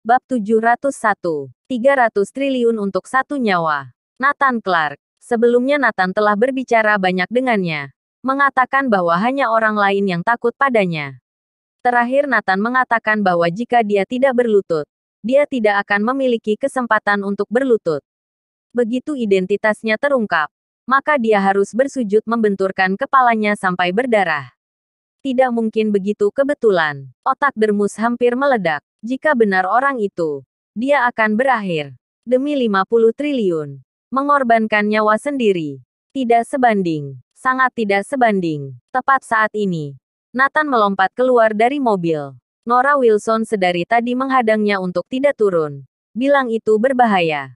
Bab 701. 300 triliun untuk satu nyawa. Nathan Clark. Sebelumnya Nathan telah berbicara banyak dengannya. Mengatakan bahwa hanya orang lain yang takut padanya. Terakhir Nathan mengatakan bahwa jika dia tidak berlutut, dia tidak akan memiliki kesempatan untuk berlutut. Begitu identitasnya terungkap, maka dia harus bersujud membenturkan kepalanya sampai berdarah. Tidak mungkin begitu kebetulan. Otak Dermus hampir meledak. Jika benar orang itu, dia akan berakhir. Demi 50 triliun. Mengorbankan nyawa sendiri. Tidak sebanding. Sangat tidak sebanding. Tepat saat ini, Nathan melompat keluar dari mobil. Nora Wilson sedari tadi menghadangnya untuk tidak turun. Bilang itu berbahaya.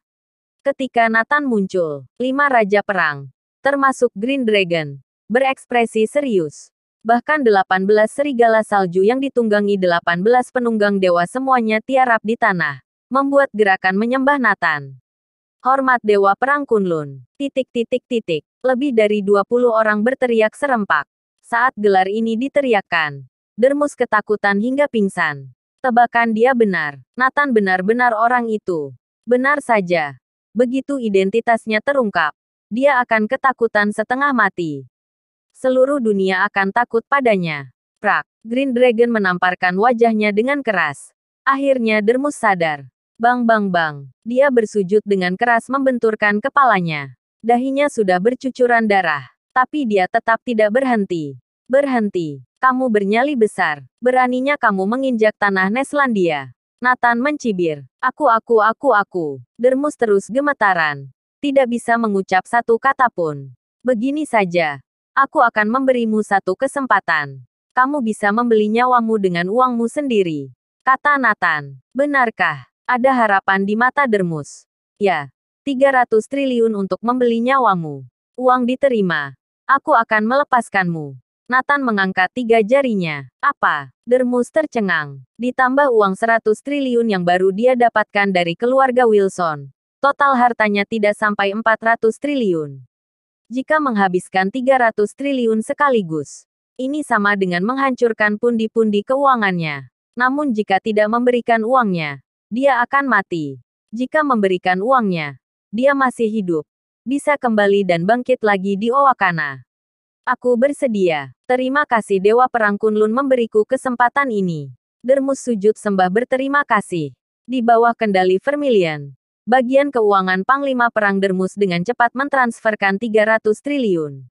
Ketika Nathan muncul, 5 raja perang, termasuk Green Dragon, berekspresi serius. Bahkan 18 serigala salju yang ditunggangi 18 penunggang dewa semuanya tiarap di tanah, membuat gerakan menyembah Nathan. Hormat Dewa Perang Kunlun. ... Lebih dari 20 orang berteriak serempak. Saat gelar ini diteriakkan, Dermus ketakutan hingga pingsan. Tebakan dia benar. Nathan benar-benar orang itu. Benar saja. Begitu identitasnya terungkap, dia akan ketakutan setengah mati. Seluruh dunia akan takut padanya. Prak. Green Dragon menamparkan wajahnya dengan keras. Akhirnya Dermus sadar. Bang bang bang. Dia bersujud dengan keras membenturkan kepalanya. Dahinya sudah bercucuran darah. Tapi dia tetap tidak berhenti. Berhenti. Kamu bernyali besar. Beraninya kamu menginjak tanah Neslandia. Nathan mencibir. Aku. Dermus terus gemetaran. Tidak bisa mengucap satu kata pun. Begini saja. Aku akan memberimu satu kesempatan. Kamu bisa membeli nyawamu dengan uangmu sendiri. Kata Nathan. Benarkah? Ada harapan di mata Dermus. Ya. 300 triliun untuk membeli nyawamu. Uang diterima. Aku akan melepaskanmu. Nathan mengangkat 3 jarinya. Apa? Dermus tercengang. Ditambah uang 100 triliun yang baru dia dapatkan dari keluarga Wilson. Total hartanya tidak sampai 400 triliun. Jika menghabiskan 300 triliun sekaligus, ini sama dengan menghancurkan pundi-pundi keuangannya. Namun jika tidak memberikan uangnya, dia akan mati. Jika memberikan uangnya, dia masih hidup. Bisa kembali dan bangkit lagi di Owakana. Aku bersedia. Terima kasih Dewa Perang Kunlun memberiku kesempatan ini. Dermus sujud sembah berterima kasih. Di bawah kendali Vermilion, bagian keuangan Panglima Perang Dermus dengan cepat mentransferkan 300 triliun.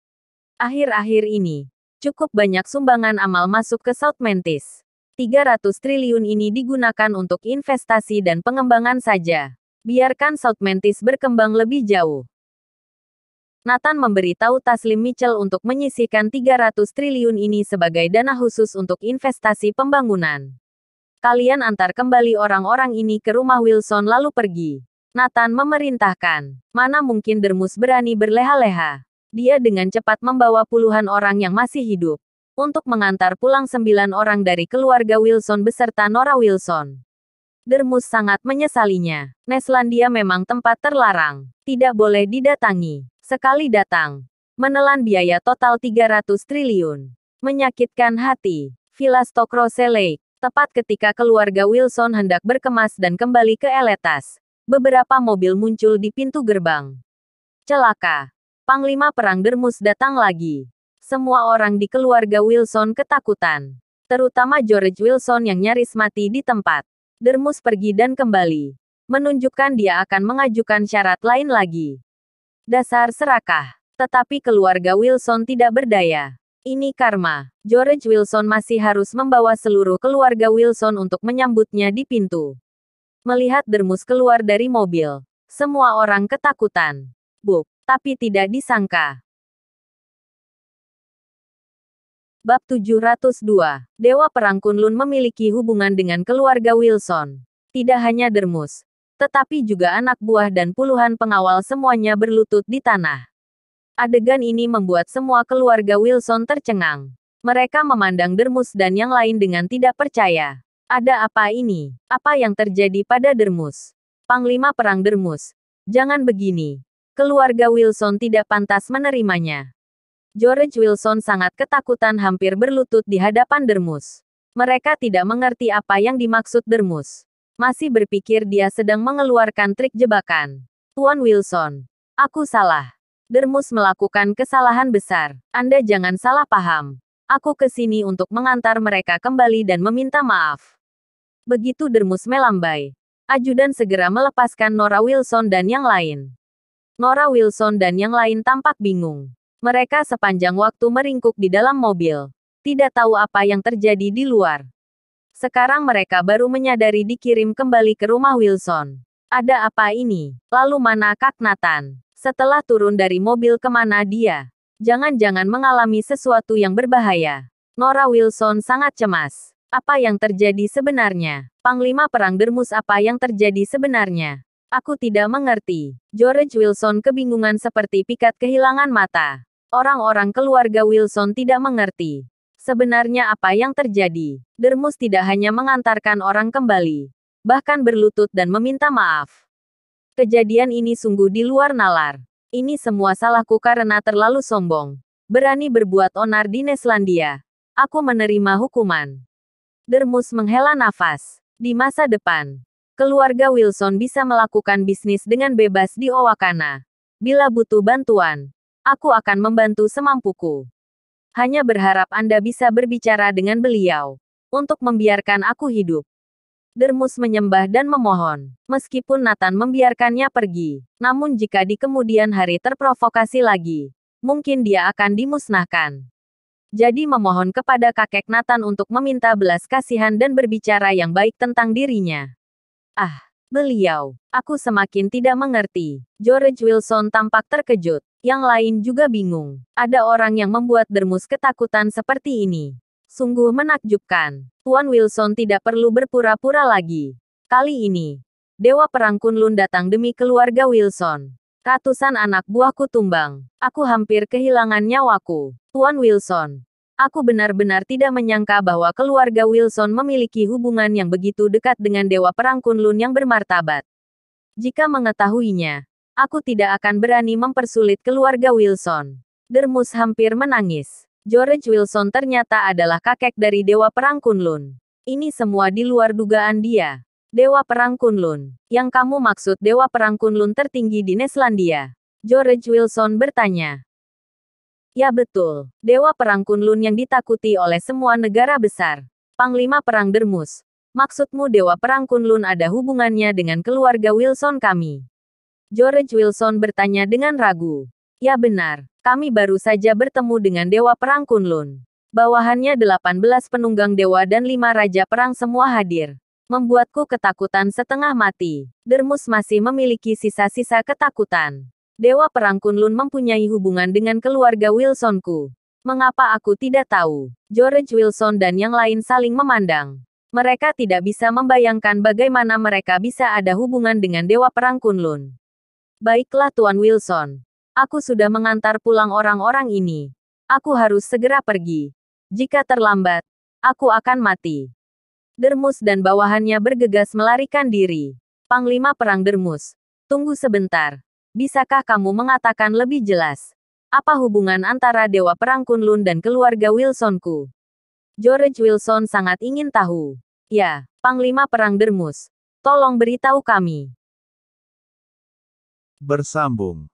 Akhir-akhir ini, cukup banyak sumbangan amal masuk ke South Mantis. 300 triliun ini digunakan untuk investasi dan pengembangan saja. Biarkan South Mantis berkembang lebih jauh. Nathan memberitahu Taslim Mitchell untuk menyisihkan 300 triliun ini sebagai dana khusus untuk investasi pembangunan. Kalian antar kembali orang-orang ini ke rumah Wilson lalu pergi. Nathan memerintahkan. Mana mungkin Dermus berani berleha-leha. Dia dengan cepat membawa puluhan orang yang masih hidup untuk mengantar pulang 9 orang dari keluarga Wilson beserta Nora Wilson. Dermus sangat menyesalinya. Neslandia memang tempat terlarang. Tidak boleh didatangi. Sekali datang, menelan biaya total 300 triliun. Menyakitkan hati. Villa Stockrose Lake. Tepat ketika keluarga Wilson hendak berkemas dan kembali ke Eletas, beberapa mobil muncul di pintu gerbang. Celaka. Panglima Perang Dermus datang lagi. Semua orang di keluarga Wilson ketakutan. Terutama George Wilson yang nyaris mati di tempat. Dermus pergi dan kembali. Menunjukkan dia akan mengajukan syarat lain lagi. Dasar serakah. Tetapi keluarga Wilson tidak berdaya. Ini karma. George Wilson masih harus membawa seluruh keluarga Wilson untuk menyambutnya di pintu. Melihat Dermus keluar dari mobil, semua orang ketakutan. Buk. Tapi tidak disangka. Bab 702. Dewa Perang Kunlun memiliki hubungan dengan keluarga Wilson. Tidak hanya Dermus, tetapi juga anak buah dan puluhan pengawal semuanya berlutut di tanah. Adegan ini membuat semua keluarga Wilson tercengang. Mereka memandang Dermus dan yang lain dengan tidak percaya. Ada apa ini? Apa yang terjadi pada Dermus? Panglima Perang Dermus. Jangan begini. Keluarga Wilson tidak pantas menerimanya. George Wilson sangat ketakutan hampir berlutut di hadapan Dermus. Mereka tidak mengerti apa yang dimaksud Dermus. Masih berpikir dia sedang mengeluarkan trik jebakan. Tuan Wilson, aku salah. Dermus melakukan kesalahan besar. Anda jangan salah paham. Aku ke sini untuk mengantar mereka kembali dan meminta maaf. Begitu Dermus melambai, ajudan segera melepaskan Nora Wilson dan yang lain. Nora Wilson dan yang lain tampak bingung. Mereka sepanjang waktu meringkuk di dalam mobil. Tidak tahu apa yang terjadi di luar. Sekarang mereka baru menyadari dikirim kembali ke rumah Wilson. Ada apa ini? Lalu mana Kak Nathan? Setelah turun dari mobil kemana dia? Jangan-jangan mengalami sesuatu yang berbahaya. Nora Wilson sangat cemas. Apa yang terjadi sebenarnya? Panglima Perang Dermus, apa yang terjadi sebenarnya? Aku tidak mengerti. George Wilson kebingungan seperti pikat kehilangan mata. Orang-orang keluarga Wilson tidak mengerti. Sebenarnya apa yang terjadi? Dermus tidak hanya mengantarkan orang kembali, bahkan berlutut dan meminta maaf. Kejadian ini sungguh di luar nalar. Ini semua salahku karena terlalu sombong. Berani berbuat onar di Neslandia. Aku menerima hukuman. Dermus menghela nafas. Di masa depan, keluarga Wilson bisa melakukan bisnis dengan bebas di Owakana. Bila butuh bantuan, aku akan membantu semampuku. Hanya berharap Anda bisa berbicara dengan beliau untuk membiarkan aku hidup. Dermus menyembah dan memohon. Meskipun Nathan membiarkannya pergi, namun jika di kemudian hari terprovokasi lagi, mungkin dia akan dimusnahkan. Jadi memohon kepada kakek Nathan untuk meminta belas kasihan dan berbicara yang baik tentang dirinya. Beliau. Aku semakin tidak mengerti. George Wilson tampak terkejut. Yang lain juga bingung. Ada orang yang membuat Dermus ketakutan seperti ini. Sungguh menakjubkan. Tuan Wilson tidak perlu berpura-pura lagi. Kali ini, Dewa Perang Kunlun datang demi keluarga Wilson. Ratusan anak buahku tumbang. Aku hampir kehilangan nyawaku. Tuan Wilson. Aku benar-benar tidak menyangka bahwa keluarga Wilson memiliki hubungan yang begitu dekat dengan Dewa Perang Kunlun yang bermartabat. Jika mengetahuinya, aku tidak akan berani mempersulit keluarga Wilson. Dermus hampir menangis. George Wilson ternyata adalah kakek dari Dewa Perang Kunlun. Ini semua di luar dugaan dia. Dewa Perang Kunlun. Yang kamu maksud Dewa Perang Kunlun tertinggi di Neslandia? George Wilson bertanya. Ya betul. Dewa Perang Kunlun yang ditakuti oleh semua negara besar. Panglima Perang Dermus. Maksudmu Dewa Perang Kunlun ada hubungannya dengan keluarga Wilson kami? George Wilson bertanya dengan ragu. Ya benar. Kami baru saja bertemu dengan Dewa Perang Kunlun. Bawahannya 18 penunggang dewa dan 5 raja perang semua hadir. Membuatku ketakutan setengah mati. Dermus masih memiliki sisa-sisa ketakutan. Dewa Perang Kunlun mempunyai hubungan dengan keluarga Wilsonku. Mengapa aku tidak tahu? George Wilson dan yang lain saling memandang. Mereka tidak bisa membayangkan bagaimana mereka bisa ada hubungan dengan Dewa Perang Kunlun. Baiklah Tuan Wilson. Aku sudah mengantar pulang orang-orang ini. Aku harus segera pergi. Jika terlambat, aku akan mati. Dermus dan bawahannya bergegas melarikan diri. Panglima Perang Dermus. Tunggu sebentar. Bisakah kamu mengatakan lebih jelas? Apa hubungan antara Dewa Perang Kunlun dan keluarga Wilsonku? George Wilson sangat ingin tahu. Ya, Panglima Perang Dermus. Tolong beritahu kami. Bersambung.